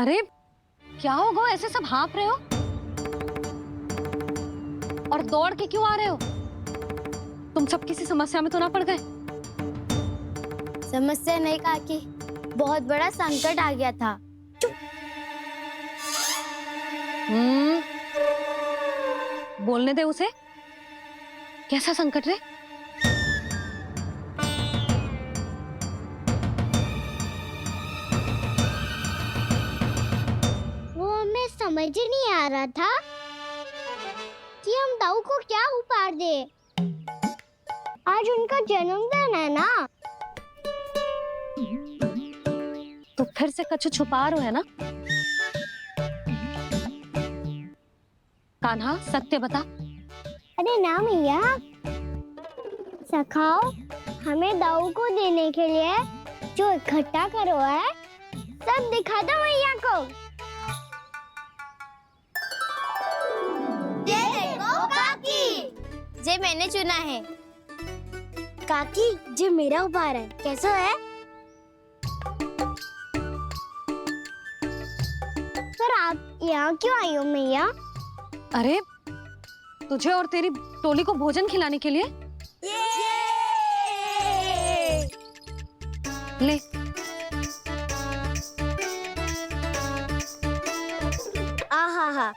अरे क्या हो गो, ऐसे सब हाँफ रहे हो और दौड़ के क्यों आ रहे हो? तुम सब किसी समस्या में तो ना पड़ गए? समस्या नहीं काकी, बहुत बड़ा संकट आ गया था। बोलने दे उसे। कैसा संकट रे? वो हमें समझ ही नहीं आ रहा था कि हम दाऊ को क्या उपहार दे। आज उनका जन्मदिन है ना। तो फिर से कछु छुपा रहे हो है ना? कान्हा सत्य बता। अरे ना मैया, सखाओ हमें दाऊ को देने के लिए जो इकट्ठा करो है सब दिखा दो मैया को। ये देखो काकी, जे मैंने चुना है। काकी जो मेरा उपहार है कैसा है? पर आप यहाँ क्यों आई हो मैया? अरे तुझे और तेरी टोली को भोजन खिलाने के लिए। ले। आहा,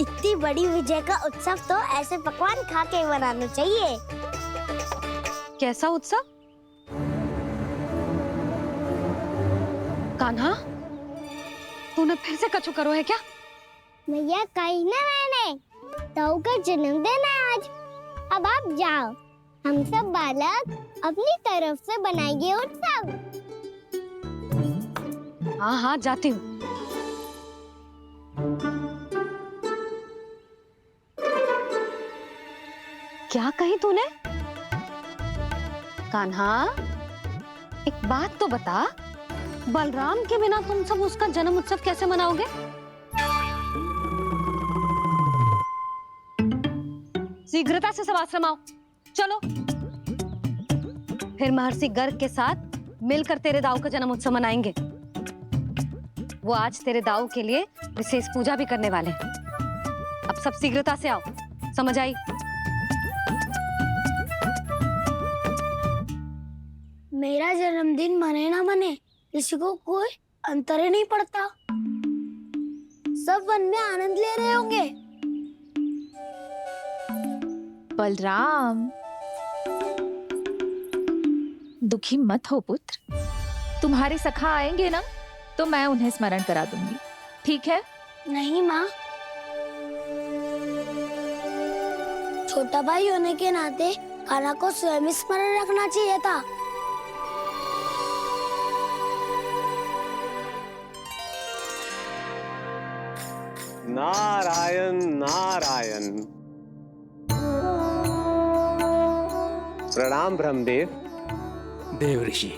इतनी बड़ी विजय का उत्सव तो ऐसे पकवान खा के मनाना चाहिए। कैसा उत्सव? कान्हा तूने फिर से कछु करो है क्या? मैया कही ना मैंने, दाऊ का जन्मदिन है आज। अब आप जाओ, हम सब बालक अपनी तरफ से बनाएंगे उत्सव। हाँ हाँ जाती हूँ। क्या कही तूने? कान्हा एक बात तो बता, बलराम के बिना तुम सब उसका जन्म उत्सव कैसे मनाओगे? शीघ्रता से सब आश्रम आओ, चलो। फिर महर्षि गर्ग के साथ मिलकर तेरे दाऊ का जन्म उत्सव मनाएंगे। वो आज तेरे दाऊ के लिए विशेष पूजा भी करने वाले हैं। अब सब शीघ्रता से आओ, समझ आई? मेरा जन्मदिन मने ना मने, किसी को कोई अंतर ही नहीं पड़ता। सब वन में आनंद ले रहे होंगे। बलराम दुखी मत हो पुत्र, तुम्हारे सखा आएंगे ना तो मैं उन्हें स्मरण करा दूंगी, ठीक है? नहीं माँ, छोटा भाई होने के नाते कान्हा को स्वयं स्मरण रखना चाहिए था। नारायण नारायण। प्रणाम ब्रह्मदेव। देव ऋषि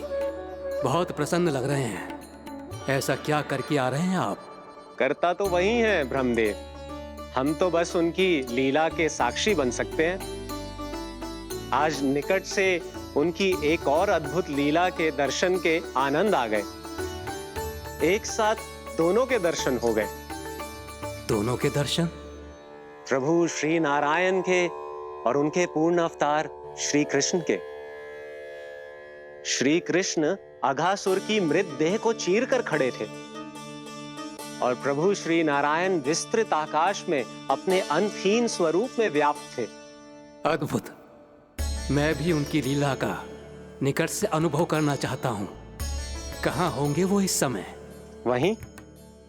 बहुत प्रसन्न लग रहे हैं। ऐसा क्या करके आ रहे हैं आप? करता तो वही है ब्रह्मदेव, हम तो बस उनकी लीला के साक्षी बन सकते हैं। आज निकट से उनकी एक और अद्भुत लीला के दर्शन के आनंद आ गए। एक साथ दोनों के दर्शन हो गए। दोनों के दर्शन? प्रभु श्री नारायण के और उनके पूर्ण अवतार श्री कृष्ण के। श्री कृष्ण अघासुर की मृत देह को चीर कर खड़े थे और प्रभु श्री नारायण विस्तृत आकाश में अपने अंतहीन स्वरूप में व्याप्त थे। अद्भुत। मैं भी उनकी लीला का निकट से अनुभव करना चाहता हूँ। कहाँ होंगे वो इस समय? वहीं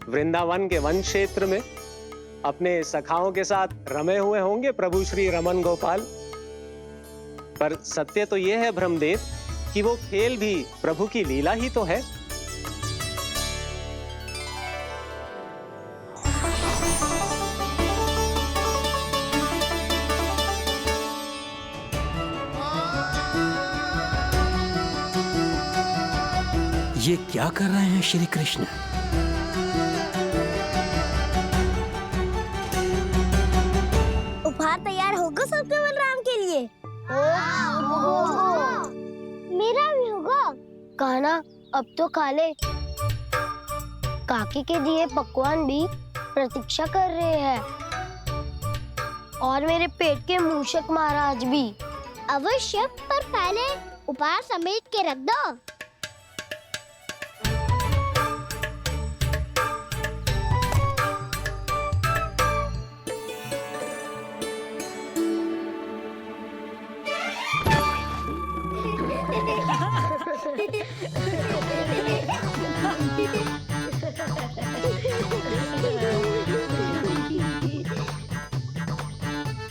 वृंदावन के वन क्षेत्र में अपने सखाओं के साथ रमे हुए होंगे प्रभु श्री रमन गोपाल। पर सत्य तो यह है ब्रह्मदेव कि वो खेल भी प्रभु की लीला ही तो है। ये क्या कर रहे हैं श्री कृष्ण? उपहार तैयार होगा सबके बलराम के लिए। मेरा भी होगा। कान्हा अब तो खा ले। काकी के दिए पकवान भी प्रतीक्षा कर रहे हैं और मेरे पेट के मूषक महाराज भी। अवश्य, पर पहले उपहार समेट के रख दो।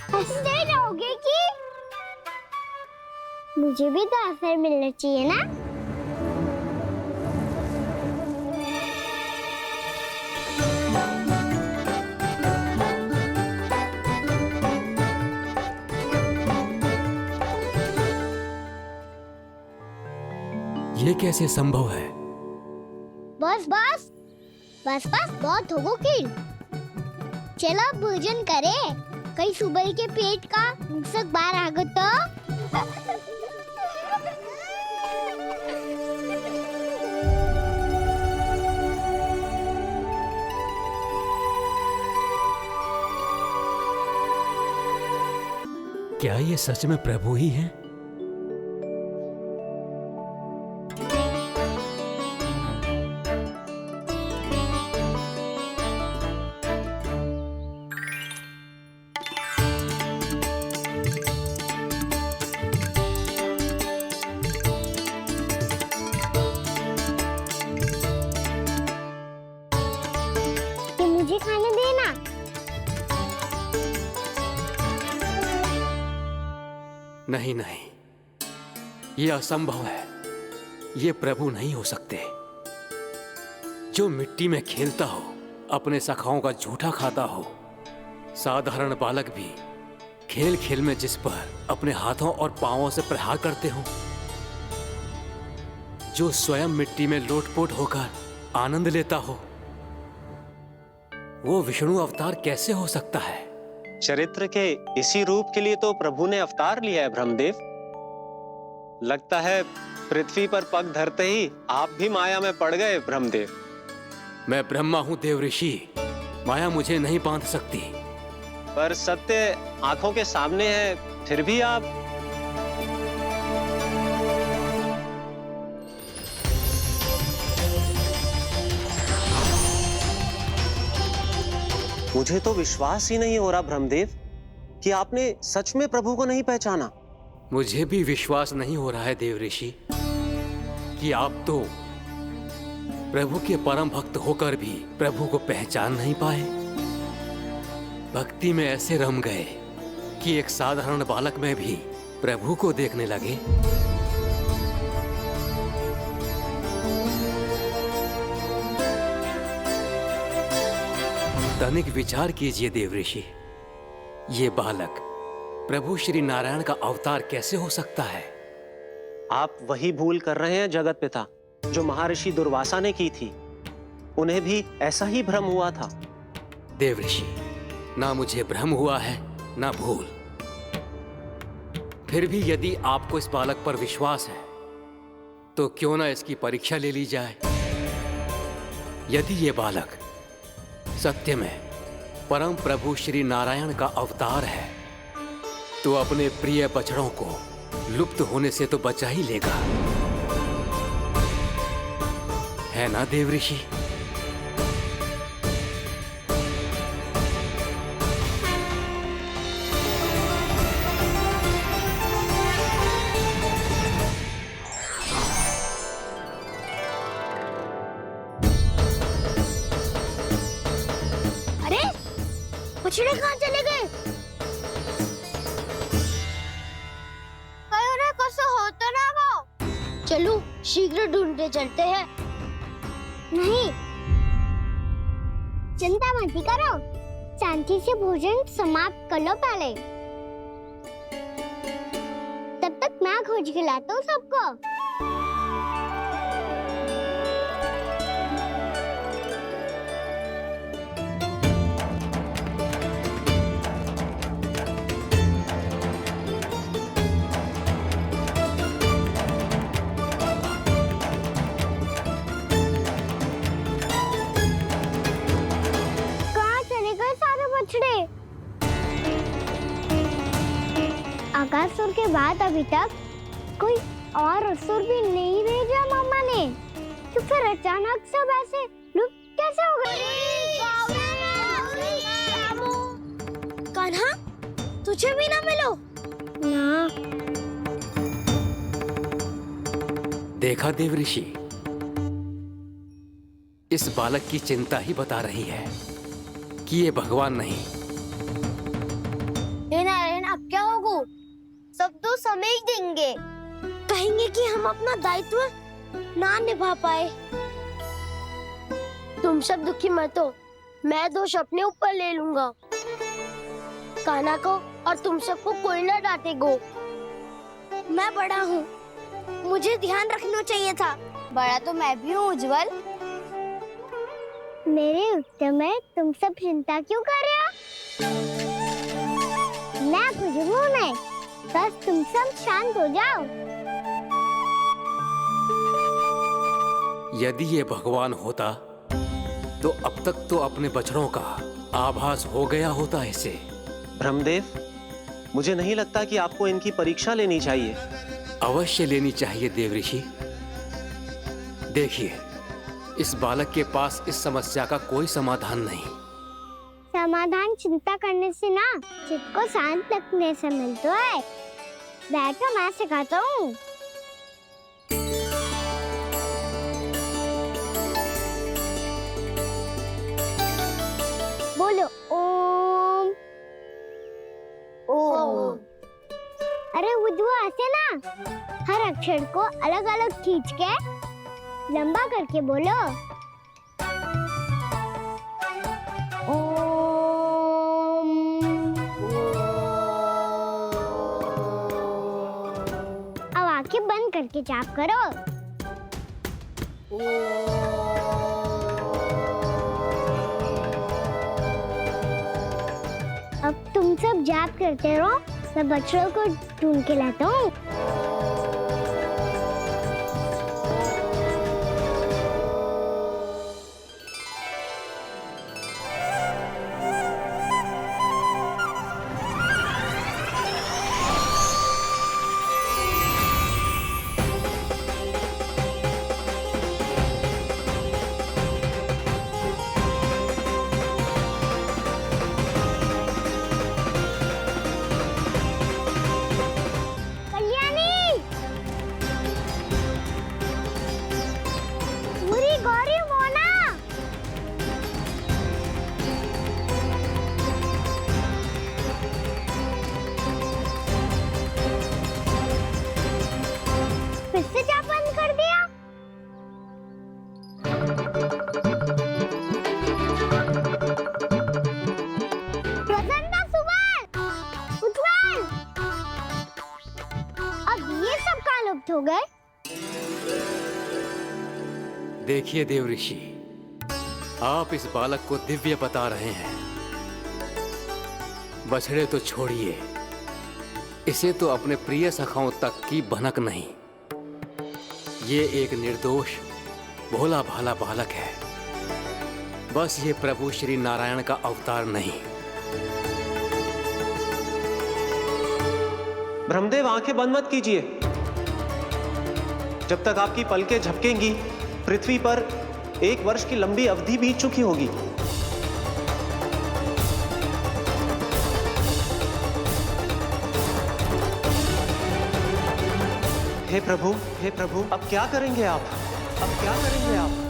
हंसते रहोगे कि मुझे भी तो अवसर मिलना चाहिए ना। ये कैसे संभव है? बस बस बस बस बहुत हो गई। चलो भोजन करें, कहीं सुबह के पेट का मूषक बाहर आ गया तो। क्या ये सच में प्रभु ही हैं? ये मुझे खाने देना। नहीं नहीं, ये असंभव है। ये प्रभु नहीं हो सकते। जो मिट्टी में खेलता हो, अपने सखाओं का झूठा खाता हो, साधारण बालक भी खेल खेल में जिस पर अपने हाथों और पांवों से प्रहार करते हो, जो स्वयं मिट्टी में लोटपोट होकर आनंद लेता हो, वो विष्णु अवतार कैसे हो सकता है? चरित्र के इसी रूप के लिए तो प्रभु ने अवतार लिया है ब्रह्मदेव। लगता है पृथ्वी पर पग धरते ही आप भी माया में पड़ गए ब्रह्मदेव। मैं ब्रह्मा हूं देव ऋषि, माया मुझे नहीं बांध सकती। पर सत्य आंखों के सामने है, फिर भी आप। मुझे तो विश्वास ही नहीं हो रहा ब्रह्मदेव कि आपने सच में प्रभु को नहीं पहचाना। मुझे भी विश्वास नहीं हो रहा है देव ऋषि कि आप तो प्रभु के परम भक्त होकर भी प्रभु को पहचान नहीं पाए। भक्ति में ऐसे रम गए कि एक साधारण बालक में भी प्रभु को देखने लगे। तनिक विचार कीजिए देव ऋषि, ये बालक प्रभु श्री नारायण का अवतार कैसे हो सकता है? आप वही भूल कर रहे हैं जगत पिता जो महर्षि दुर्वासा ने की थी। उन्हें भी ऐसा ही भ्रम हुआ था। देव ऋषि, ना मुझे भ्रम हुआ है ना भूल। फिर भी यदि आपको इस बालक पर विश्वास है तो क्यों ना इसकी परीक्षा ले ली जाए। यदि ये बालक सत्य में परम प्रभु श्री नारायण का अवतार है तो अपने प्रिय बछड़ों को लुप्त होने से तो बचा ही लेगा, है ना देव ऋषि? अरे बछड़े कहाँ चले गए? हो तो ना वो। चलो शीघ्र ढूंढते चलते हैं। नहीं, चिंता मत करो, शांति से भोजन समाप्त कर लो पहले। तब तक मैं खोज के लाता हूँ सबको। बाद अभी तक कोई और असुर भी नहीं भेजा मम्मा ने, तो फिर अचानक सब ऐसे लुप्त कैसे हो गए? कान्हा, तुझे भी ना मिलो ना। देखा देव ऋषि, इस बालक की चिंता ही बता रही है कि ये भगवान नहीं। हे नारायण, अब क्या होगा? सब तो समझ देंगे, कहेंगे कि हम अपना दायित्व ना निभा पाए। तुम सब दुखी मत हो, मैं दोष अपने ऊपर ले लूंगा। कान्हा को और तुम सबको कोई ना डांटेगो। मैं बड़ा हूँ, मुझे ध्यान रखना चाहिए था। बड़ा तो मैं भी हूँ उज्जवल। मेरे उत्तर में तुम सब चिंता क्यों कर रहे हो? मैं कुछ हूँ नहीं, बस तुम सब शांत हो जाओ। यदि ये भगवान होता तो अब तक तो अपने बछड़ों का आभास हो गया होता इसे। ब्रह्मदेव, मुझे नहीं लगता कि आपको इनकी परीक्षा लेनी चाहिए। अवश्य लेनी चाहिए देव ऋषि। देखिए, इस बालक के पास इस समस्या का कोई समाधान नहीं। समाधान चिंता करने से ना, चित्त को शांत रखने से मिलता है। बैठो, मैं सिखाता हूँ। बोलो ओम। ओम। अरे उज्जवल, ऐसे ना हर अक्षर को अलग अलग खींच के लंबा करके बोलो। ओम। अब आंखें बंद करके जाप करो। अब तुम सब जाप करते रहो, मैं बच्चों को ढूंढ के लाता हूँ। हो गए। देखिए देव ऋषि, आप इस बालक को दिव्य बता रहे हैं। बछड़े तो छोड़िए, इसे तो अपने प्रिय सखाओं तक की भनक नहीं। ये एक निर्दोष भोला भाला बालक है, बस ये प्रभु श्री नारायण का अवतार नहीं। ब्रह्मदेव, आंखें बंद मत कीजिए। जब तक आपकी पलकें झपकेंगी, पृथ्वी पर 1 वर्ष की लंबी अवधि बीत चुकी होगी। हे प्रभु, अब क्या करेंगे आप? अब क्या करेंगे आप?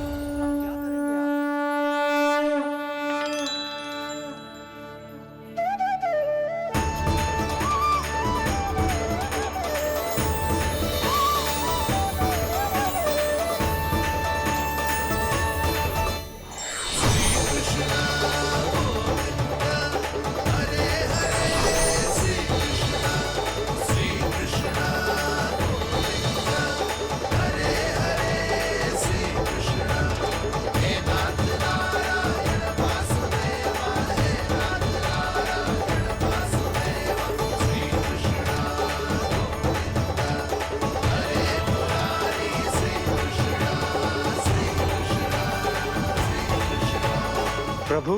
प्रभु,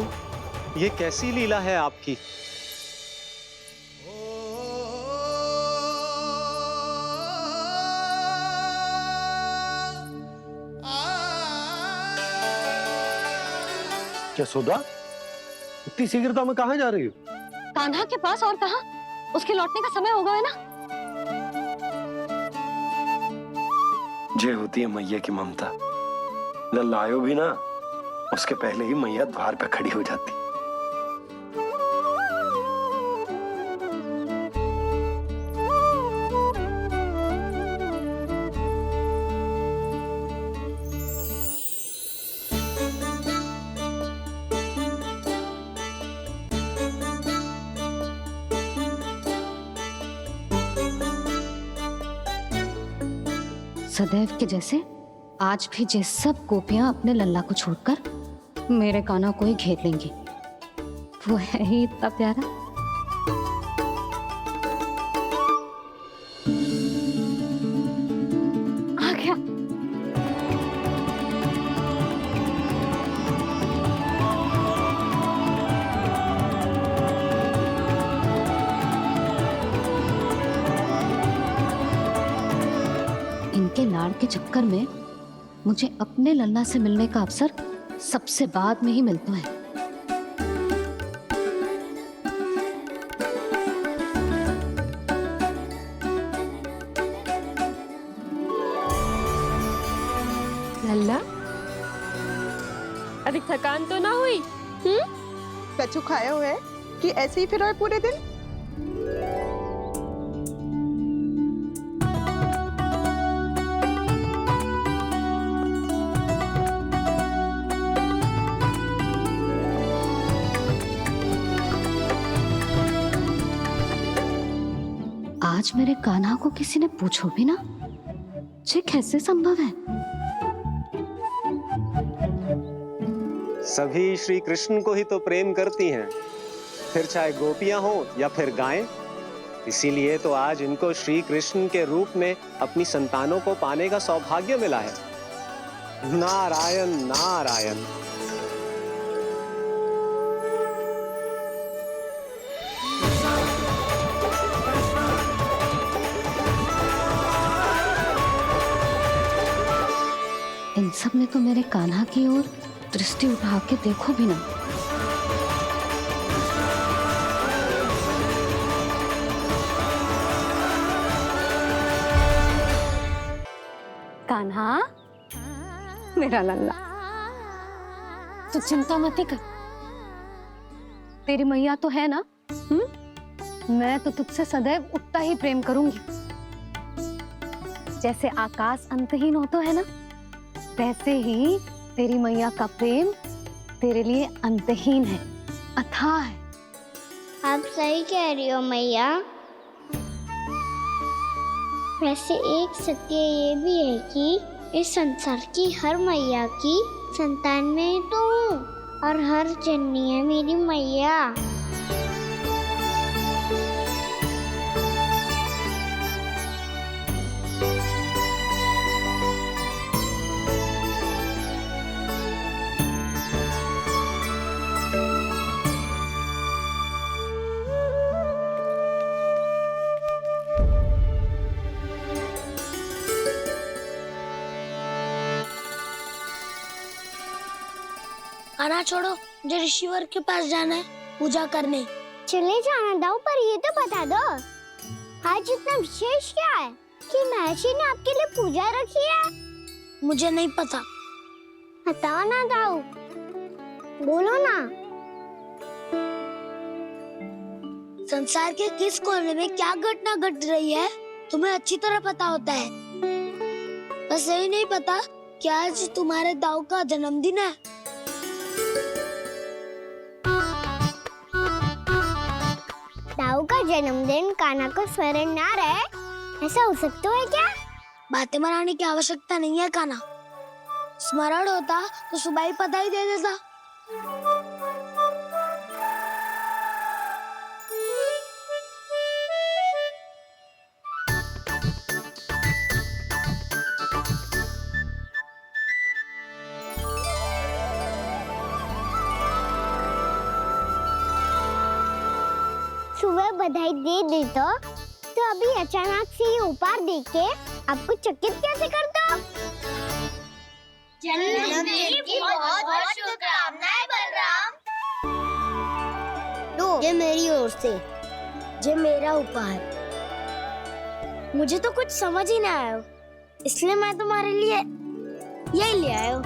ये कैसी लीला है आपकी? यशोदा, इतनी शीघ्रता में कहाँ जा रही हो? कान्हा के पास, और कहाँ? उसके लौटने का समय हो गया है ना। ये होती है मैया की ममता। लल्ला आयो भी ना, उसके पहले ही मैया द्वार पे खड़ी हो जाती। सदैव के जैसे आज भी जे सब गोपियां अपने लल्ला को छोड़कर मेरे कान्हा को ही घेर लेंगी। वो है ही इतना प्यारा। आ गया। इनके लाड़ के चक्कर में मुझे अपने लल्ला से मिलने का अवसर सबसे बाद में ही मिलता है। लल्ला, अभी थकान तो ना हुई? कछु खाया हुआ है कि ऐसे ही फिर रहे पूरे दिन? आज मेरे कान्हा को किसी ने पूछो भी ना, ये कैसे संभव है? सभी श्री कृष्ण को ही तो प्रेम करती हैं, फिर चाहे गोपियां हो या फिर गायें। इसीलिए तो आज इनको श्री कृष्ण के रूप में अपनी संतानों को पाने का सौभाग्य मिला है। नारायण नारायण। इन सब ने तो मेरे कान्हा की ओर दृष्टि उठा के देखो भी ना। कान्हा, मेरा लल्ला, तू चिंता मत कर। तेरी मैया तो है ना? मैं तो तुझसे सदैव उतना ही प्रेम करूंगी। जैसे आकाश अंतहीन होता है ना, वैसे ही तेरी मैया का प्रेम तेरे लिए अंतहीन है, अथाह है। आप सही कह रही हो मैया। वैसे एक सत्य ये भी है कि इस संसार की हर मैया की संतान में तो हूँ, और हर जननी है मेरी मैया। आना छोड़ो, मुझे ऋषिवर के पास जाना है पूजा करने। चले जाना दाऊ, पर ये तो बता दो आज इतना विशेष क्या है कि महर्षि ने आपके लिए पूजा रखी है? मुझे नहीं पता। बताओ ना दाऊ, बोलो ना। संसार के किस कोने में क्या घटना घट रही है तुम्हें अच्छी तरह पता होता है। बस यही नहीं पता कि आज तुम्हारे दाऊ का जन्मदिन है। दाऊ का जन्मदिन कान्हा को स्मरण ना रहे, ऐसा हो सकता है क्या? बातें बनाने की आवश्यकता नहीं है कान्हा। स्मरण होता तो सुबह ही पता ही दे देता। सुबह बधाई दे देता तो अभी अचानक से ये उपहार देख के आपको चकित कैसे कर दो? जन्मदिन की बहुत बहुत शुभकामनाएं बलराम। ये मेरी ओर से, ये मेरा उपहार। मुझे तो कुछ समझ ही ना आया, इसलिए मैं तुम्हारे लिए यही ले आया हूँ।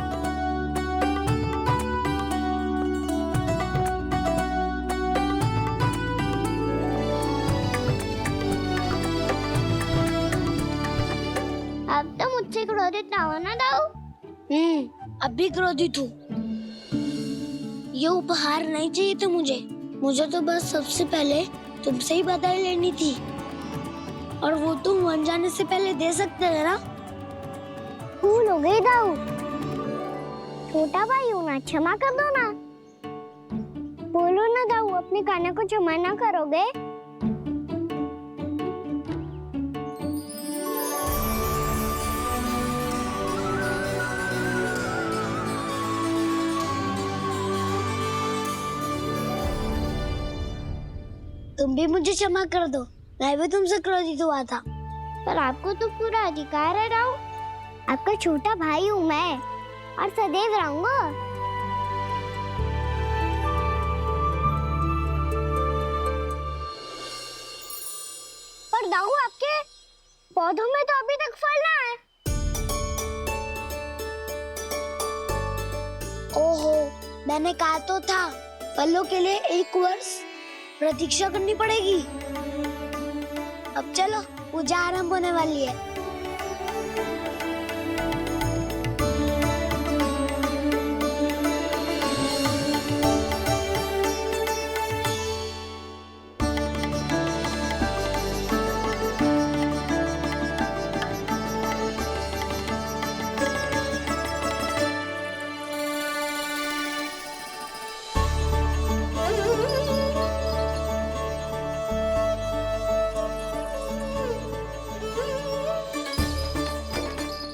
अब तो मुझसे क्रोधित ना हो ना दाऊ। अब भी क्रोधित हूँ। ये उपहार नहीं चाहिए थे मुझे तो बस सबसे पहले तुमसे ही बधाई लेनी थी, और वो तुम बन जाने से पहले दे सकते थे ना। भूल हो गई दाऊ, छोटा भाई हूँ ना, क्षमा कर दो ना। बोलो ना दाऊ, अपने कान्हा को क्षमा ना करोगे? तुम भी मुझे क्षमा कर दो, मैं भी तुमसे क्रोधित हुआ था। पर आपको तो पूरा अधिकार है दाऊ, आपका छोटा भाई हूँ मैं और सदैव रहूंगा। पर दाऊ, आपके पौधों में तो अभी तक फल ना है। ओहो, मैंने कहा तो था, फलों के लिए 1 वर्ष प्रतीक्षा करनी पड़ेगी। अब चलो, पूजा आरंभ होने वाली है।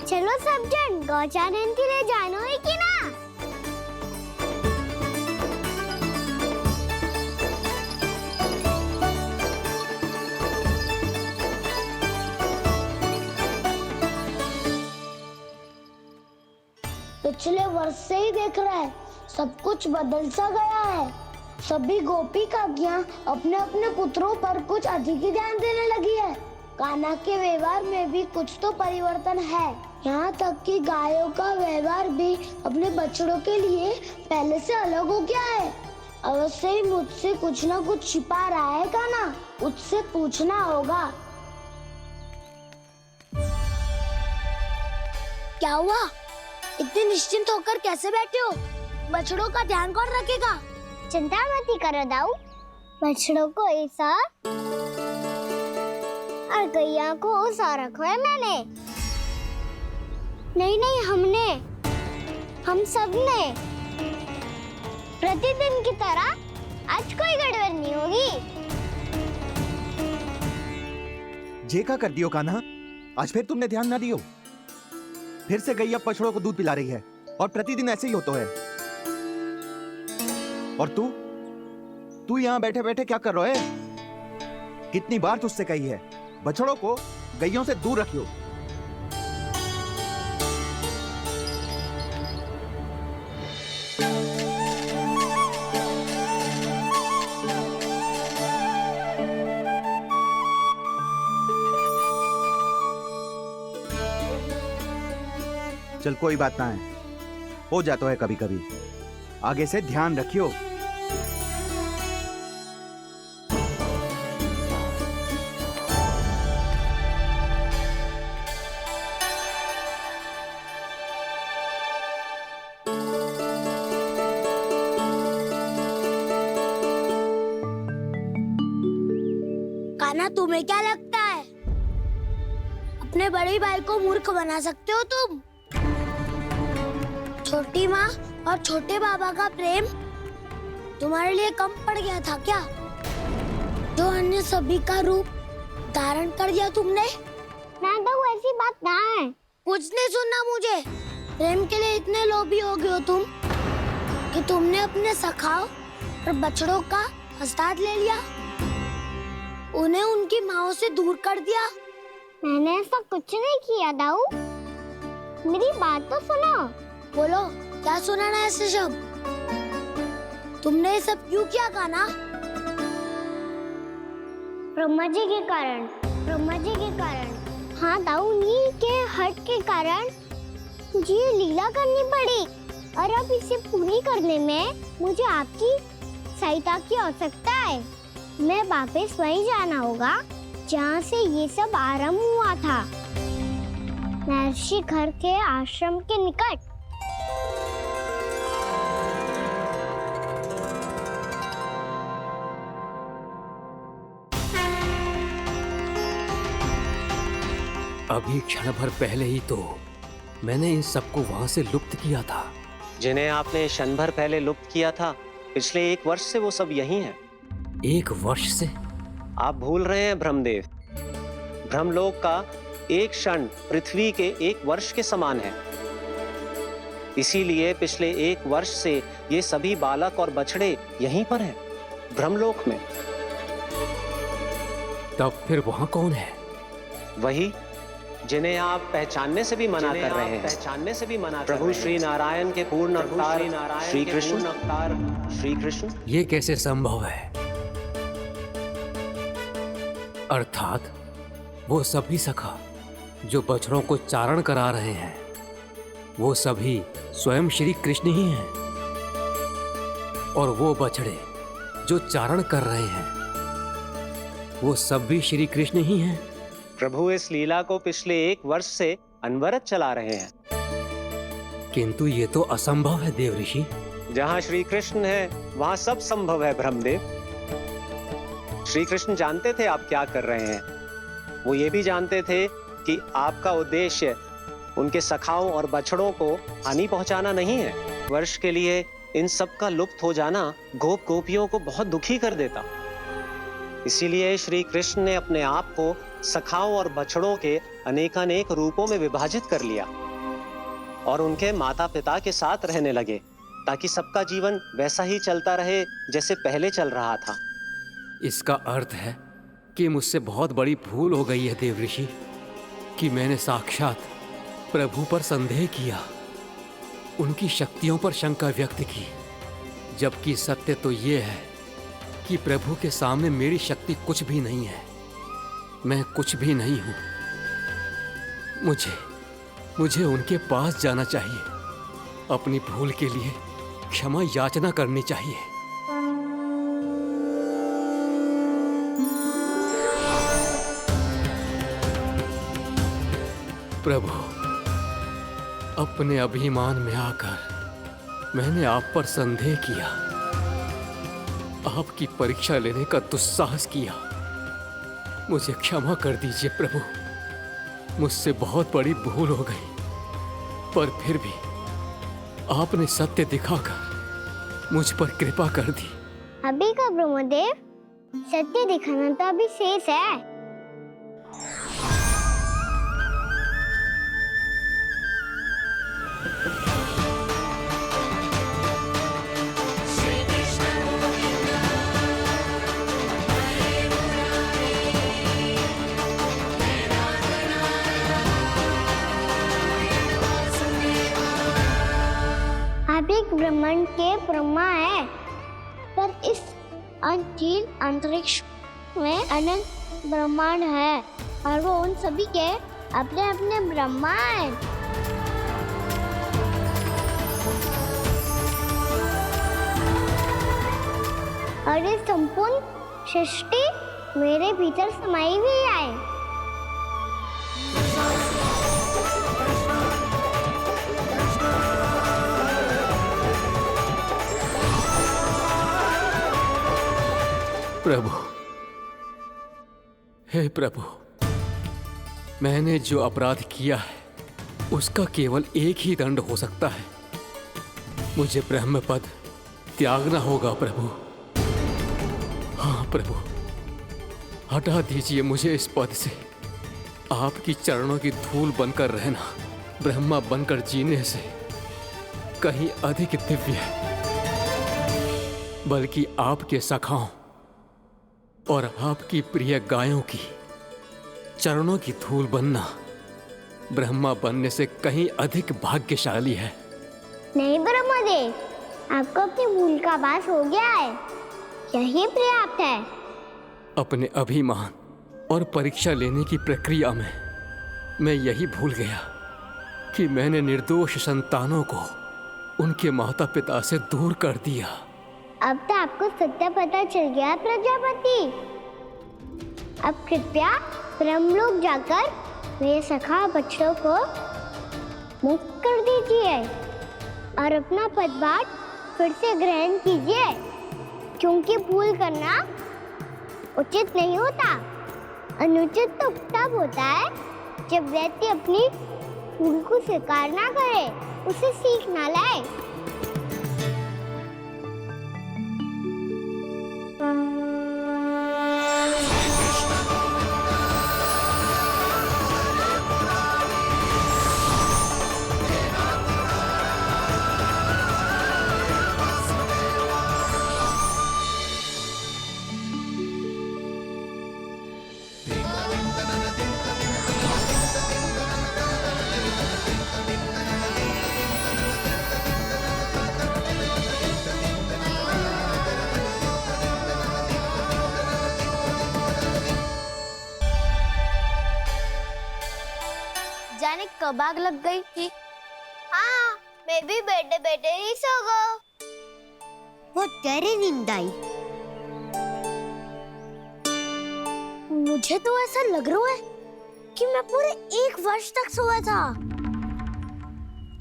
चलो सब जन गौचारण के लिए जानो है कि ना? पिछले वर्ष से ही देख रहा है, सब कुछ बदल सा गया है। सभी गोपी काकियां अपने अपने पुत्रों पर कुछ अधिक ही ध्यान देने लगी है। कान्हा के व्यवहार में भी कुछ तो परिवर्तन है। यहाँ तक कि गायों का व्यवहार भी अपने बछड़ों के लिए पहले से अलग हो गया है। अवश्य ही मुझसे कुछ ना कुछ छिपा रहा है कान्हा, उससे पूछना होगा। क्या हुआ? इतने निश्चिंत होकर कैसे बैठे हो? बछड़ों का ध्यान कौन रखेगा? चिंता मत करो दाऊ, बछड़ों को ऐसा और गैया को उसा रखो है मैंने। नहीं, हम सब ने प्रतिदिन की तरह आज कोई गड़बड़ नहीं होगी। जे का कर दियो कान्हा, आज फिर तुमने ध्यान ना दियो। फिर से गैया बछड़ों को दूध पिला रही है और प्रतिदिन ऐसे ही होता है। और तू यहाँ बैठे बैठे क्या कर रहा है? कितनी बार तुझसे कही है, बछड़ों को गैयों से दूर रखियो। चल कोई बात ना है, हो जाता है कभी कभी। आगे से ध्यान रखियो। कान्हा, तुम्हें क्या लगता है अपने बड़े भाई को मूर्ख बना सकते हो तुम? छोटी माँ और छोटे बाबा का प्रेम तुम्हारे लिए कम पड़ गया था क्या? जो अन्य सभी का रूप धारण कर दिया तुमने? ना तो ऐसी बात ना है। कुछ नहीं सुनना मुझे। प्रेम के लिए इतने लोभी हो गए हो तुम कि तुमने अपने सखाओं और बछड़ों का हस्ताक्षर ले लिया, उन्हें उनकी माँओं से दूर कर दिया। मैंने ऐसा कुछ नहीं किया दाऊ, मेरी बात तो सुनो। बोलो, क्या सुनाना है ऐसे शब्द? तुमने ये सब क्यों किया कान्हा? ब्रह्मा जी के कारण। हाँ दाऊ, नील के हट के कारण मुझे ये लीला करनी पड़ी, और अब इसे पूरी करने में मुझे आपकी सहायता की आवश्यकता है। मैं वापस वहीं जाना होगा जहाँ से ये सब आरंभ हुआ था, महर्षि घर के आश्रम के निकट। अभी क्षण भर पहले ही तो मैंने इन सबको वहां से लुप्त किया था। जिन्हें आपने क्षण भर पहले लुप्त किया था, पिछले 1 वर्ष से वो सब यहीं हैं। 1 वर्ष से? आप भूल रहे हैं ब्रह्मदेव, ब्रह्मलोक का एक क्षण पृथ्वी के 1 वर्ष के समान है। इसीलिए पिछले 1 वर्ष से ये सभी बालक और बछड़े यहीं पर हैं, ब्रह्मलोक में। तब फिर वहां कौन है? वही जिन्हें आप पहचानने से भी मना कर रहे हैं, प्रभु श्री नारायण के पूर्ण अवतार श्री कृष्ण। ये कैसे संभव है? अर्थात वो सभी सखा जो बछड़ों को चारण करा रहे हैं, वो सभी स्वयं श्री कृष्ण ही हैं, और वो बछड़े जो चारण कर रहे हैं, वो सब भी श्री कृष्ण ही हैं। प्रभु इस लीला को पिछले 1 वर्ष से अनवरत चला रहे हैं। किंतु ये तो असंभव है देव ऋषि। जहाँ श्री कृष्ण है वहाँ सब संभव है ब्रह्मदेव। श्री कृष्ण जानते थे आप क्या कर रहे हैं। वो ये भी जानते थे कि आपका उद्देश्य उनके सखाओं और बछड़ों को हानि पहुंचाना नहीं है। वर्ष के लिए इन सब का लुप्त हो जाना गोप गोपियों को बहुत दुखी कर देता। इसीलिए श्री कृष्ण ने अपने आप को सखाओं और बछड़ों के अनेकानेक रूपों में विभाजित कर लिया और उनके माता पिता के साथ रहने लगे, ताकि सबका जीवन वैसा ही चलता रहे जैसे पहले चल रहा था। इसका अर्थ है कि मुझसे बहुत बड़ी भूल हो गई है देव ऋषि, कि मैंने साक्षात प्रभु पर संदेह किया, उनकी शक्तियों पर शंका व्यक्त की, जबकि सत्य तो ये है कि प्रभु के सामने मेरी शक्ति कुछ भी नहीं है। मैं कुछ भी नहीं हूं। मुझे उनके पास जाना चाहिए, अपनी भूल के लिए क्षमा याचना करनी चाहिए। प्रभु, अपने अभिमान में आकर मैंने आप पर संदेह किया, आपकी परीक्षा लेने का दुस्साहस किया। मुझे क्षमा कर दीजिए प्रभु, मुझसे बहुत बड़ी भूल हो गई, पर फिर भी आपने सत्य दिखाकर मुझ पर कृपा कर दी। अभी का ब्रह्मदेव, सत्य दिखाना तो अभी शेष है। ब्रह्मांड के ब्रह्मा है, पर इस अनंत अंतरिक्ष में अनंत ब्रह्मांड है, और वो उन सभी के अपने अपने ब्रह्मा हैं। और ये संपूर्ण सृष्टि मेरे भीतर समाई हुई है। प्रभु, हे प्रभु, मैंने जो अपराध किया है उसका केवल एक ही दंड हो सकता है। मुझे ब्रह्म पद त्यागना होगा प्रभु। हाँ प्रभु, हटा दीजिए मुझे इस पद से। आपकी चरणों की धूल बनकर रहना ब्रह्मा बनकर जीने से कहीं अधिक दिव्य है। बल्कि आपके सखाओं और आपकी प्रिय गायों की चरणों की धूल बनना ब्रह्मा बनने से कहीं अधिक भाग्यशाली है। नहीं ब्रह्मदेव, आपको अपनी भूल का आभास हो गया है, यही पर्याप्त है। अपने अभिमान और परीक्षा लेने की प्रक्रिया में मैं यही भूल गया कि मैंने निर्दोष संतानों को उनके माता पिता से दूर कर दिया। अब तो आपको सत्य पता चल गया प्रजापति। अब कृपया ब्रह्मलोक जाकर मेरे सखा बच्चों को मुक्त कर दीजिए और अपना पदभार फिर से ग्रहण कीजिए, क्योंकि भूल करना उचित नहीं होता। अनुचित तो तब होता है जब व्यक्ति अपनी भूल को स्वीकार ना करे, उसे सीख ना लाए। जाने कब आग लग गई थी। हाँ, मैं भी बैठे बैठे ही सो गई। वो तेरी नींद आई। मुझे तो ऐसा लग रहा है कि मैं पूरे 1 वर्ष तक सोया था।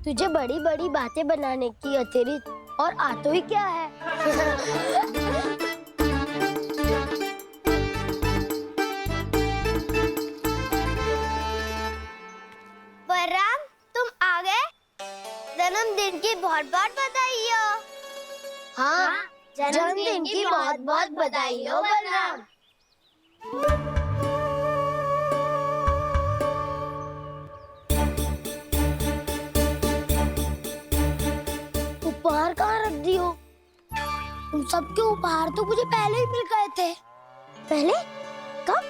तुझे बड़ी बड़ी बातें बनाने की अतिरिक्त और आता ही क्या है। बलराम, तुम आ गए। जन्मदिन की बहुत बहुत बधाई हो। हाँ, जन्मदिन की बहुत बहुत बधाई हो बलराम। उपहार कहाँ रख दियो? तुम सबके उपहार तो मुझे पहले ही मिल गए थे। पहले? कब?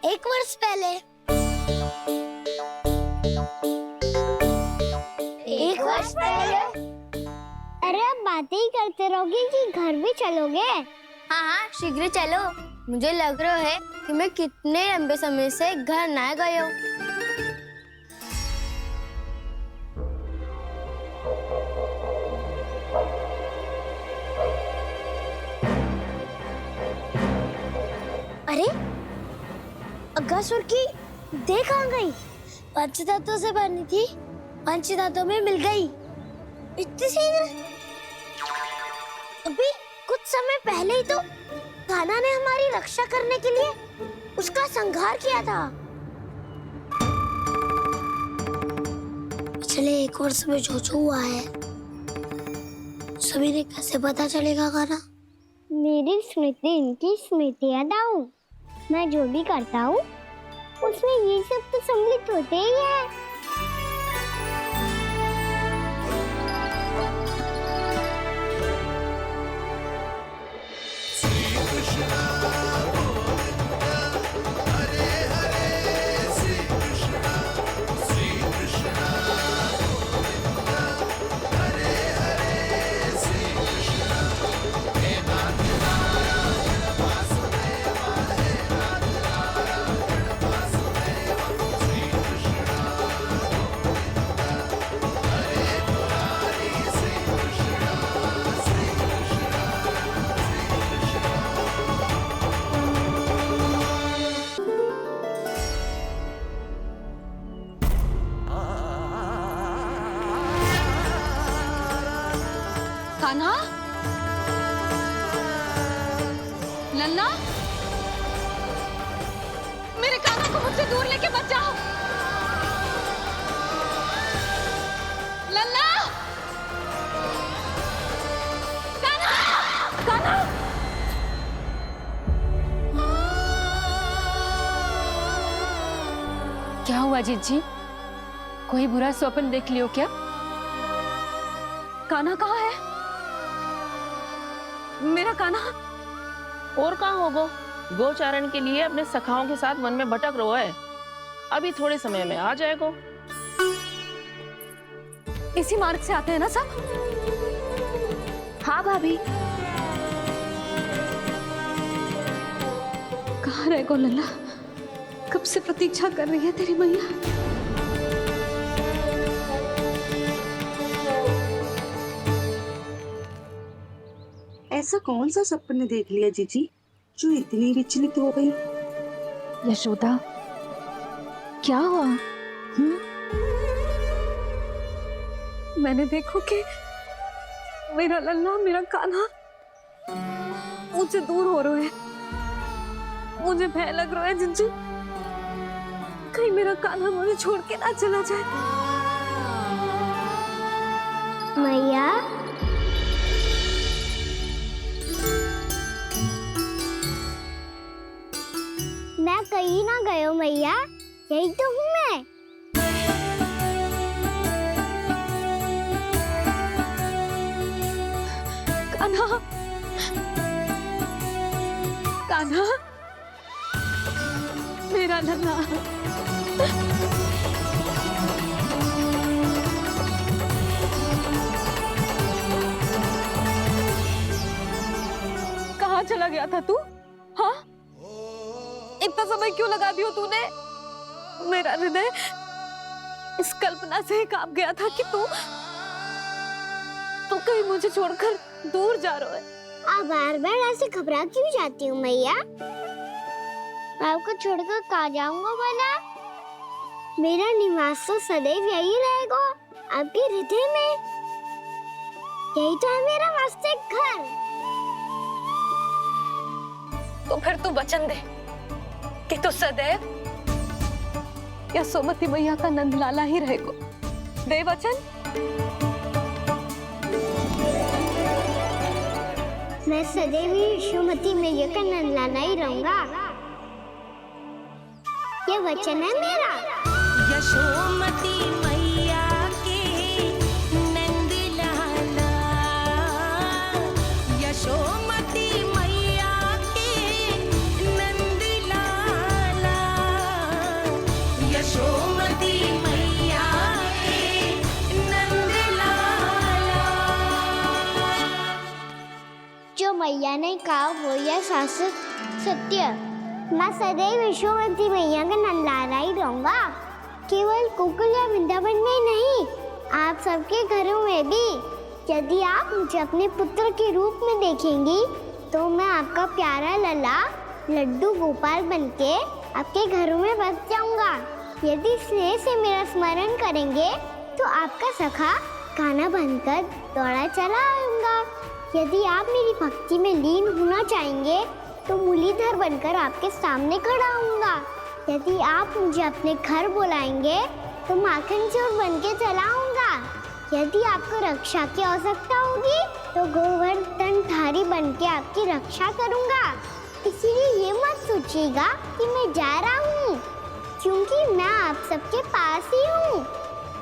1 वर्ष पहले। 1 वर्ष पहले? अरे अब बातें ही करते रहोगे कि घर भी चलोगे? हाँ हाँ, शीघ्र चलो। मुझे लग रहा है कि मैं कितने लंबे समय से घर ना गए हूँ। अरे अगासुर की देह कहाँ गई? पंचतत्वों से बनी थी, पंचतत्वों में मिल गई। इतनी शीघ्र? अभी कुछ समय पहले ही तो कान्हा ने हमारी रक्षा करने के लिए उसका संहार किया था। पिछले 1 वर्ष में जो हुआ है सभी ने कैसे पता चलेगा कान्हा? मेरी स्मृति इनकी स्मृति अदाऊं। मैं जो भी करता हूँ उसमें ये सब तो सम्मिलित होते ही है। कान्हा, लल्ला, मेरे कान्हा को मुझसे दूर लेके मत जाओ। लल्ला, कान्हा, कान्हा। क्या हुआ जीजी? कोई बुरा स्वप्न देख लियो क्या? कान्हा कहाँ है? मेरा कान्हा? और कहाँ होगो? गोचारण के लिए अपने सखाओं के साथ वन में भटक रहा है। अभी थोड़े समय में आ जाएगा। इसी मार्ग से आते हैं ना सब? हाँ भाभी। कहाँ रह गो लल्ला? कब से प्रतीक्षा कर रही है तेरी मैया। ऐसा कौन सा सपने देख लिया जीजी जो इतनी विचलित हो गई? यशोदा, क्या हुआ? मैंने देखो कि मेरा लल्ला, मेरा कान्हा मुझसे दूर हो रहे हैं। मुझे भय लग रहा है जिंजू, कहीं मेरा कान्हा मुझे छोड़ के ना चला जाए। मैया, मैं कहीं ना गयो मैया, यही तो हूँ मैं। कान्हा, कान्हा, मेरा लल्ला। कहाँ चला गया था तू? हाँ, इतना समय क्यों लगा दियो तूने? मेरा हृदय इस कल्पना से ही कांप गया था कि तू कहीं मुझे छोड़कर दूर जा रहा है। आप बार बार ऐसे घबरा क्यों जाती हूँ मैया? आपको छोड़कर कहाँ जाऊंगा भला? मेरा निवास तो सदैव यही रहेगा, आपके हृदय में। यही तो है मेरा वास्तविक घर। तो फिर तू वचन दे कि तू सदैव यशोमती मैया का नंदलाला ही रहेगा। दे वचन। मैं सदैव यशोमती मैया का नंदलाला ही रहूंगा। ये वचन है मेरा। यशोमती मैया के नंदलाला, यशोमती मैया के नंदलाला, यशोमती मैया के नंदलाला। जो मैया ने कहा वो यह शाश्वत सत्य। मैं सदैव यशोमती मैया का नंदलाला ही रहूंगा। केवल गोकुल या वृंदावन में नहीं, आप सबके घरों में भी। यदि आप मुझे अपने पुत्र के रूप में देखेंगी तो मैं आपका प्यारा लल्ला लड्डू गोपाल बनके आपके घरों में बस जाऊंगा। यदि स्नेह से मेरा स्मरण करेंगे तो आपका सखा खाना बनकर दौड़ा चला आऊंगा। यदि आप मेरी भक्ति में लीन होना चाहेंगे तो मुरलीधर बनकर आपके सामने खड़ा होऊंगा। यदि आप मुझे अपने घर बुलाएंगे तो माखन चोर बनके चला आऊंगा। यदि आपको रक्षा की आवश्यकता होगी तो गोवर्धनधारी बनके आपकी रक्षा करूंगा। इसीलिए ये मत सोचिएगा कि मैं जा रहा हूँ, क्योंकि मैं आप सबके पास ही हूँ।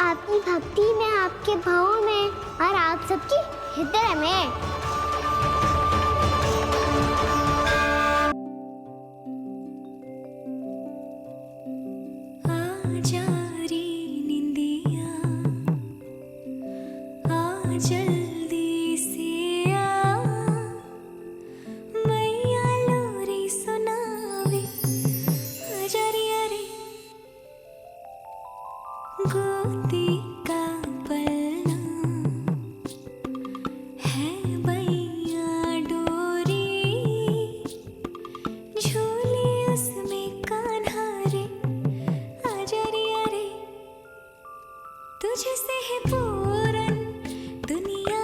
आपकी भक्ति में, आपके भाव में और आप सबके हृदय में। जल्दी से आ, मैया लोरी सुनावे, आजारिया रे गोदी का पलना है, मैया डोरी झूले उसमें कान्हा रे, आजारिया रे तुझसे है पूरन दुनिया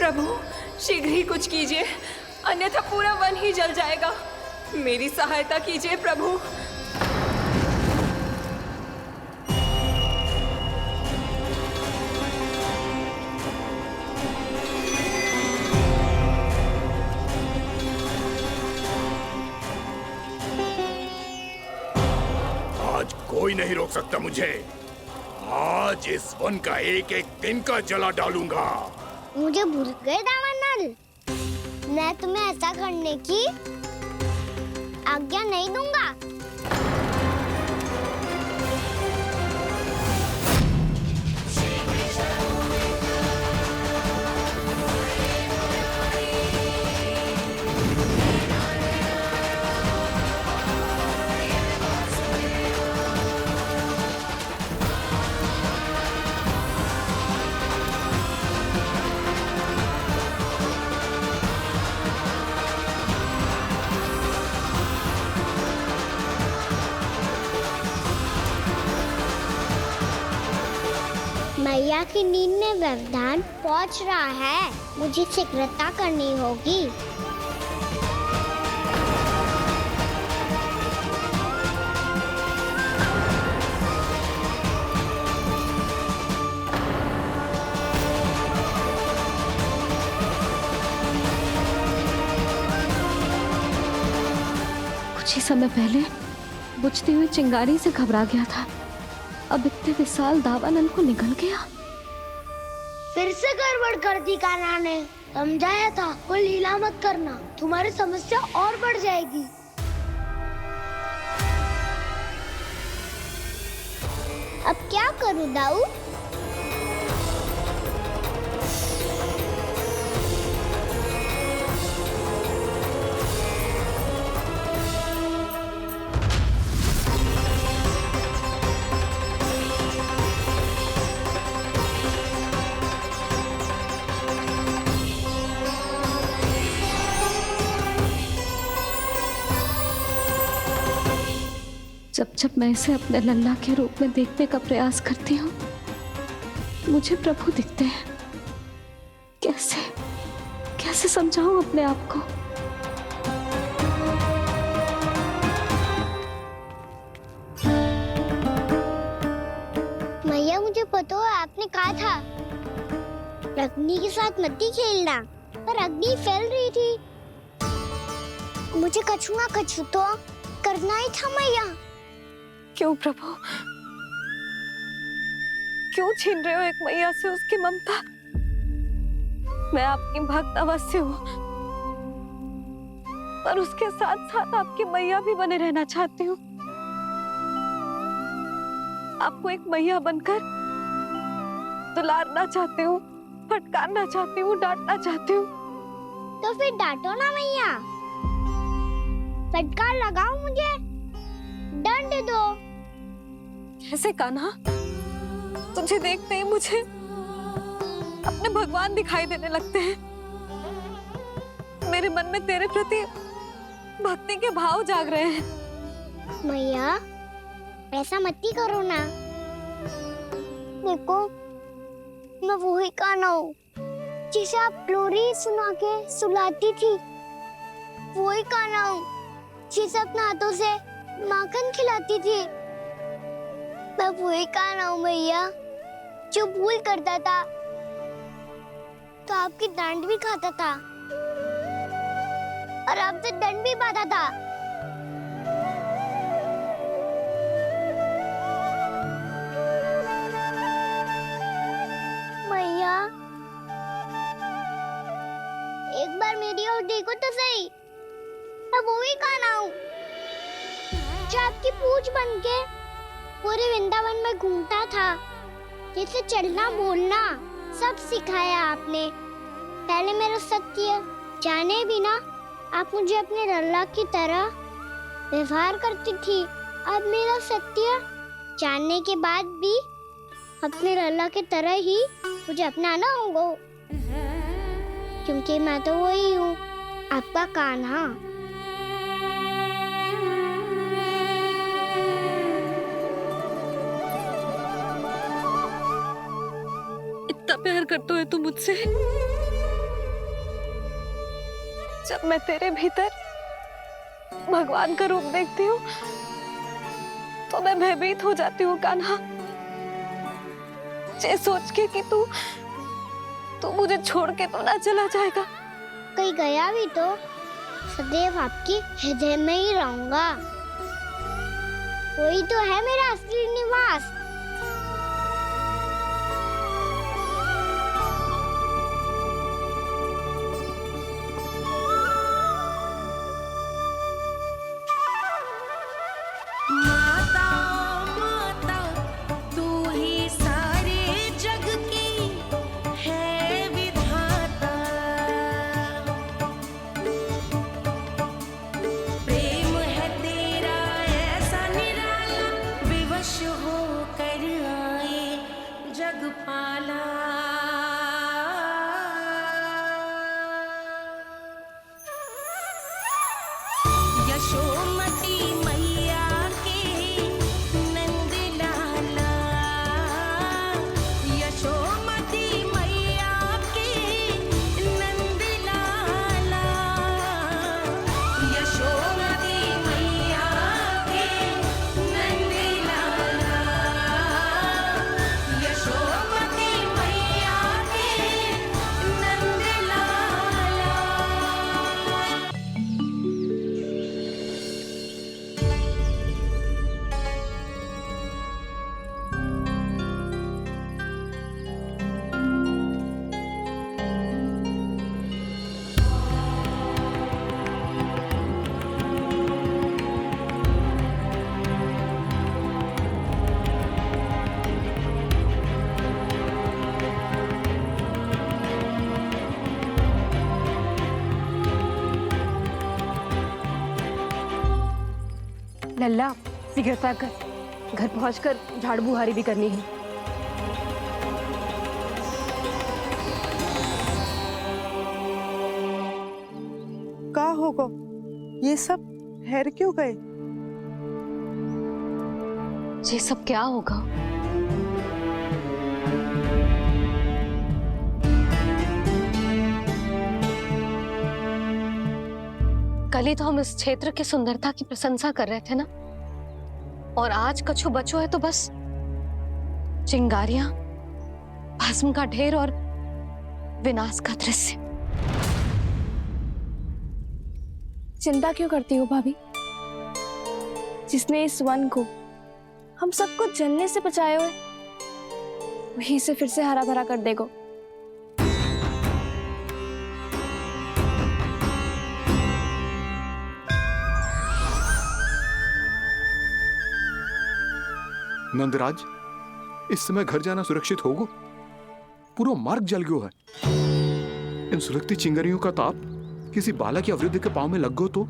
प्रभु शीघ्र ही कुछ कीजिए, अन्यथा पूरा वन ही जल जाएगा। मेरी सहायता कीजिए प्रभु। आज कोई नहीं रोक सकता मुझे। आज इस वन का एक एक दिन का जला डालूंगा। मुझे भूल गए दावानल, मैं तुम्हें ऐसा करने की आज्ञा नहीं दूंगा। मैया की नींद में व्यवधान पहुंच रहा है, मुझे शीघ्रता करनी होगी। कुछ ही समय पहले बुझती हुई चिंगारी से घबरा गया था, अब इतने विशाल दावानल को निगल गया। फिर से गड़बड़ कर दी कान्हा ने। समझाया था कोई लीला मत करना, तुम्हारी समस्या और बढ़ जाएगी। अब क्या करूं दाऊ? जब जब मैं इसे अपने लल्ला के रूप में देखने का प्रयास करती हूँ, मुझे प्रभु दिखते हैं। कैसे कैसे समझाऊं अपने आप को? मैया मुझे पता है आपने कहा था अग्नि के साथ मत ही खेलना, पर अग्नि फैल रही थी। मुझे कछु ना कछु तो करना ही था मैया। क्यों प्रभु, क्यों छीन रहे हो एक मैया से उसकी ममता? मैं आपकी भक्त अवश्य हूँ, पर उसके साथ साथ आपकी मैया भी बने रहना चाहती हूँ। आपको एक मैया बनकर दुलारना चाहती हूँ, फटकारना चाहती हूँ, डांटना चाहती हूँ। तो फिर डांटो ना मैया, फटकार लगाओ, मुझे दंड दो। कैसे कान्हा? तुझे देखते ही मुझे अपने भगवान दिखाई देने लगते हैं। मेरे मन में तेरे प्रति भक्ति के भाव जाग रहे हैं। मैया ऐसा मत ही करो ना। देखो मैं वही कान्हा हूँ जिसे आप लोरी सुना के सुलाती थी। वही कान्हा हूँ जिसे अपने हाथों से माखन खिलाती थी। मैं वही कान्हा हूँ मैया जो भूल करता था तो आपकी डांट भी खाता था और आपसे दंड भी पाता था। मैया एक बार मेरी ओर देखो तो सही, मैं वही कान्हा हूँ जो आपकी पूंछ बनके पूरे वृंदावन में घूमता था, जिसे चलना बोलना सब सिखाया आपने। पहले मेरा सत्य जाने बिना आप मुझे अपने लल्ला की तरह व्यवहार करती थी। अब मेरा सत्य जानने के बाद भी अपने लल्ला की तरह ही मुझे अपनाना होगा, क्योंकि मैं तो वही हूँ, आपका कान्हा। इतना प्यार करते हो तुम मुझसे, जब मैं तेरे भीतर भगवान का रूप देखती हूँ तो मैं भयभीत हो जाती हूँ कान्हा, ये सोच के कि तू मुझे छोड़ के तो ना चला जाएगा। कहीं गया भी तो सदैव आपके हृदय में ही रहूंगा। वही तो है मेरा असली निवास। लल्ला सिगरेट पैक कर, घर पहुंचकर झाड़ू बुहारी भी करनी है। का होगा ये सब ठहर क्यों गए? ये सब क्या होगा? कल ही तो हम इस क्षेत्र की सुंदरता की प्रशंसा कर रहे थे ना, और आज कछु बचो है तो बस चिंगारियां, भस्म का ढेर और विनाश का दृश्य। चिंता क्यों करती हो भाभी? जिसने इस वन को हम सबको जलने से बचाए हुए, वही से फिर से हरा भरा कर देगो। नंदराज, इस समय घर जाना सुरक्षित होगा? पूरा मार्ग जल गयो है। इन सुलगती चिंगारियों का ताप किसी बालक या वृद्ध के पांव में लग गो तो?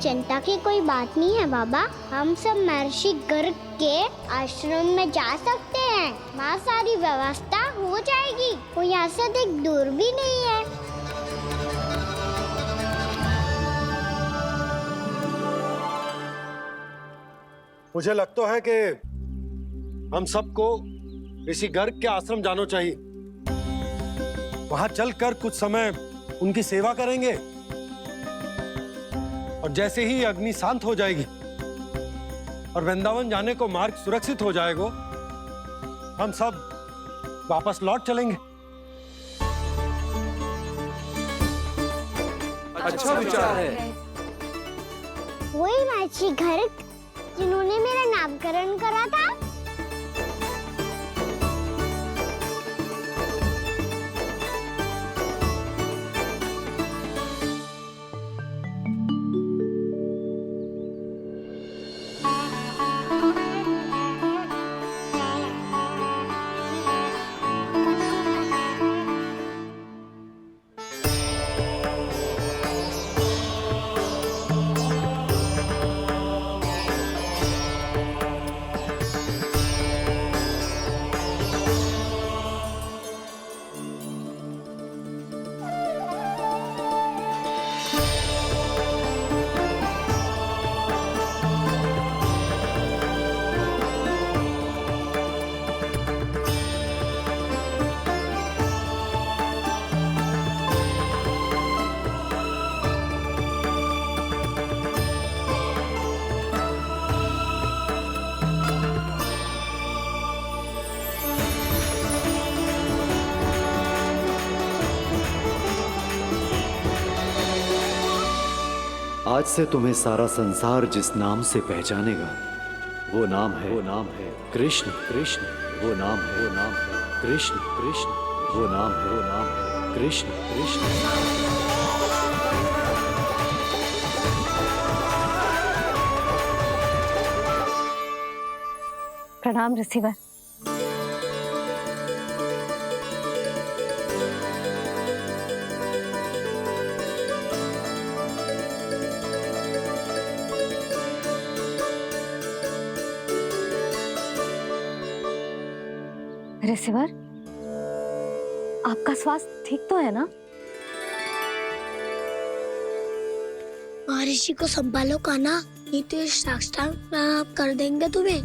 चिंता की कोई बात नहीं है बाबा, हम सब महर्षि गर्ग के आश्रम में जा सकते हैं। वहाँ सारी व्यवस्था हो जाएगी, कोई यहाँ से अधिक दूर भी नहीं है। मुझे लगता है कि हम सबको ऋषि गर्ग के आश्रम जाना चाहिए। वहां चलकर कुछ समय उनकी सेवा करेंगे और जैसे ही अग्नि शांत हो जाएगी और वृंदावन जाने को मार्ग सुरक्षित हो जाएगा, हम सब वापस लौट चलेंगे। अच्छा विचार है। वही महर्षि गर्ग जिन्होंने मेरा नामकरण करा था। आज से तुम्हें सारा संसार जिस नाम से पहचानेगा वो नाम है कृष्ण। कृष्ण वो नाम है कृष्ण। कृष्ण वो नाम है कृष्ण। कृष्ण। प्रणाम रिसीवर। रिसीवर, आपका स्वास्थ्य ठीक तो है ना? महर्षि को संभालो कान्हा, नहीं तो ये साक्षात कर देंगे तुम्हें।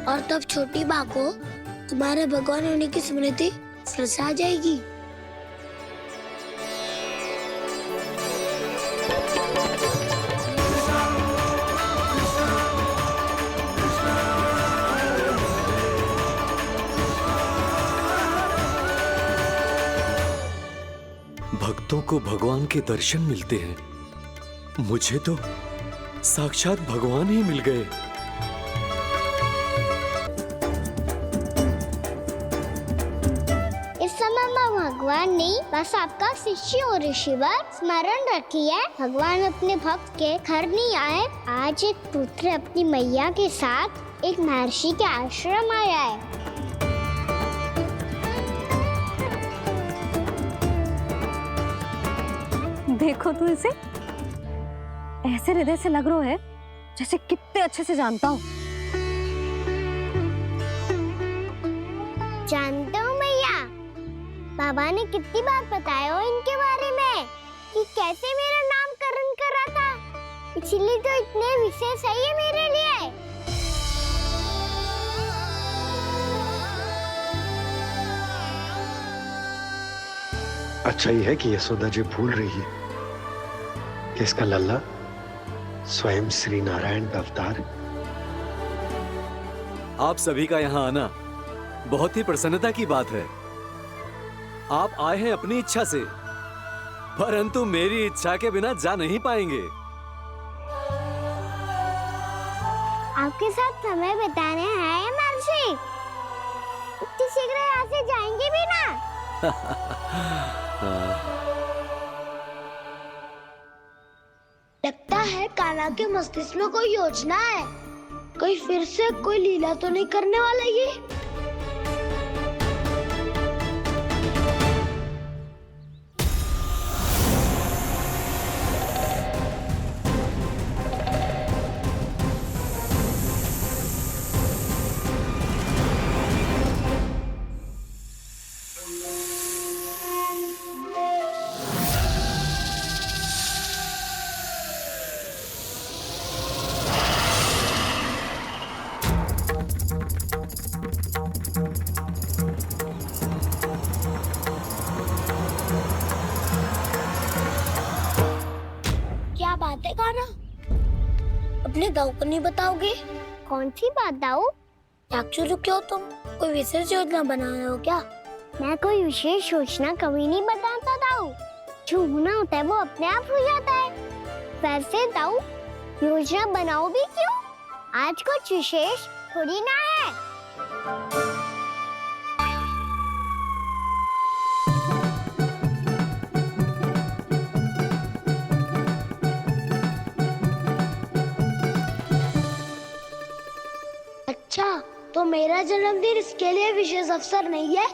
और तब छोटी बा को तुम्हारे भगवान होने की स्मृति फिर से आ जाएगी। भक्तों को भगवान के दर्शन मिलते हैं, मुझे तो साक्षात भगवान ही मिल गए। इस समय मैं भगवान नहीं, बस आपका शिष्य हूँ ऋषिवर। स्मरण रखिए, भगवान अपने भक्त के घर नहीं आए। आज एक पुत्र अपनी मैया के साथ एक महर्षि के आश्रम आया है। देखो तो इसे, ऐसे हृदय से लग रहा है जैसे कितने अच्छे से जानता हूँ। जानते हो मैया, बाबा ने कितनी बार बताया हो इनके बारे में कि कैसे मेरा नामकरण करा था, इसीलिए तो इतने विशेष है ये मेरे लिए। अच्छा ही है कि यशोदा जी भूल रही है कि इसका लल्ला स्वयं श्री नारायण का अवतार है। आप सभी का यहाँ आना बहुत ही प्रसन्नता की बात है। आप आए हैं अपनी इच्छा से, परंतु मेरी इच्छा के बिना जा नहीं पाएंगे। आपके साथ समय बिताने हैं महर्षि, इतनी शीघ्र यहाँ से जाएंगे भी ना? लगता है कान्हा के मस्तिष्क में कोई योजना है, कोई फिर से कोई लीला तो नहीं करने वाला ये। क्या बात है कान्हा, अपने दाऊ को नहीं बताओगे? कौन सी बात दाऊ? चाकचूरू क्यों तुम? कोई विशेष योजना बना रहे हो क्या? मैं कोई विशेष योजना कभी नहीं बताता दाऊ, जो होना होता है वो अपने आप हो जाता है। वैसे दाऊ, योजना बनाओ भी क्यों? आज कुछ विशेष थोड़ी ना है। अच्छा, तो मेरा जन्मदिन इसके लिए विशेष अवसर नहीं है,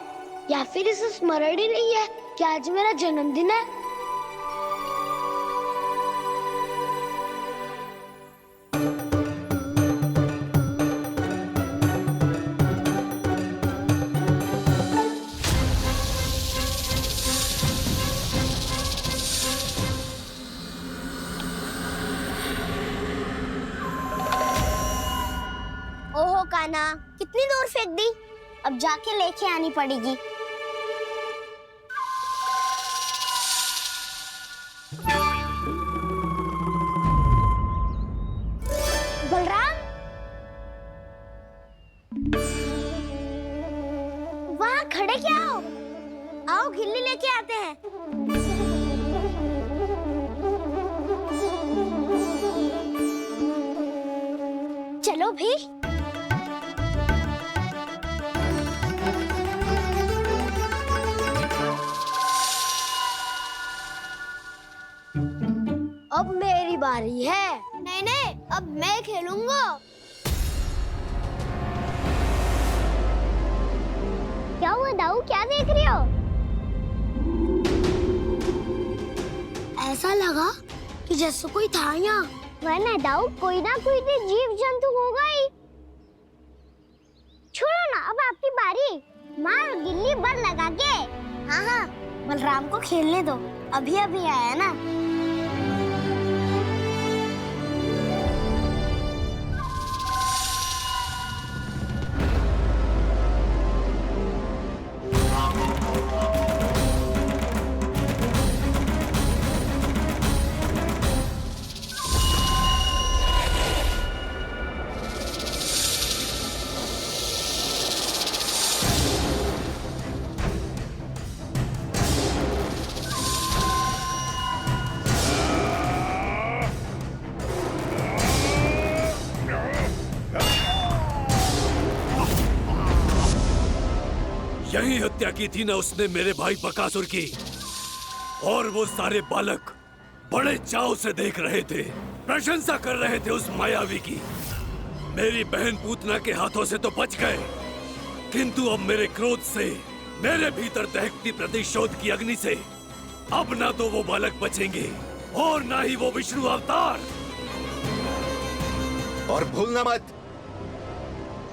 या फिर इसे स्मरण ही नहीं है कि आज मेरा जन्मदिन है? ओहो कान्हा, कितनी दूर फेंक दी, अब जाके लेके आनी पड़ेगी। बलराम, वहाँ खड़े क्या हो? आओ घिल्ली लेके आते हैं। भी? अब मेरी बारी है। नहीं नहीं, अब मैं खेलूंगा। क्या हुआ दाऊ, क्या देख रहे हो? ऐसा लगा कि जैसे कोई था यहाँ। वरना दाऊ कोई ना कोई तो जीव जंतु होगा ही। छोड़ो ना, अब आपकी बारी। मार गिल्ली बल लगा के। हाँ हाँ, बलराम को खेलने दो, अभी अभी आया ना। यही हत्या की थी ना उसने मेरे भाई बकासुर की। और वो सारे बालक बड़े चाव से देख रहे थे, प्रशंसा कर रहे थे उस मायावी की। मेरी बहन पूतना के हाथों से तो बच गए, किंतु अब मेरे क्रोध से, मेरे भीतर दहकती प्रतिशोध की अग्नि से अब ना तो वो बालक बचेंगे और ना ही वो विष्णु अवतार। और भूलना मत,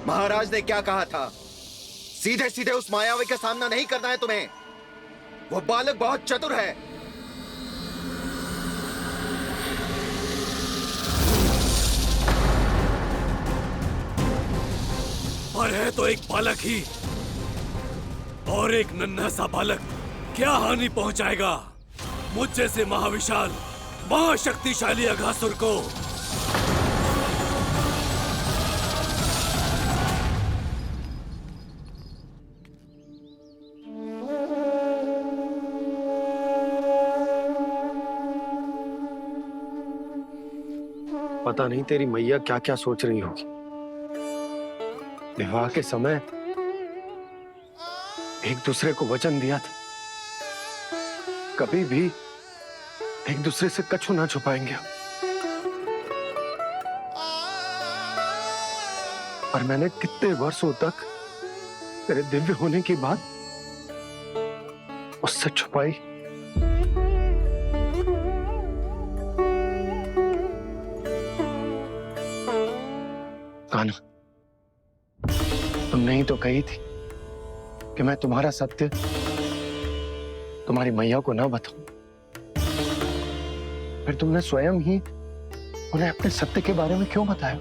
महाराज ने क्या कहा था। सीधे सीधे उस मायावी का सामना नहीं करना है तुम्हें। वो बालक बहुत चतुर है। पर है तो एक बालक ही, और एक नन्हा सा बालक क्या हानि पहुंचाएगा मुझ जैसे महाविशाल महाशक्तिशाली अघासुर को। पता नहीं तेरी मैया क्या क्या सोच रही होगी। विवाह के समय एक दूसरे को वचन दिया था, कभी भी एक दूसरे से कछु ना छुपाएंगे। और मैंने कितने वर्षों तक तेरे दिव्य होने की बात उससे छुपाई। कान्हा, तुमने ही तो कही थी कि मैं तुम्हारा सत्य तुम्हारी मैया को ना बताऊं। फिर तुमने स्वयं ही उन्हें अपने सत्य के बारे में क्यों बताया?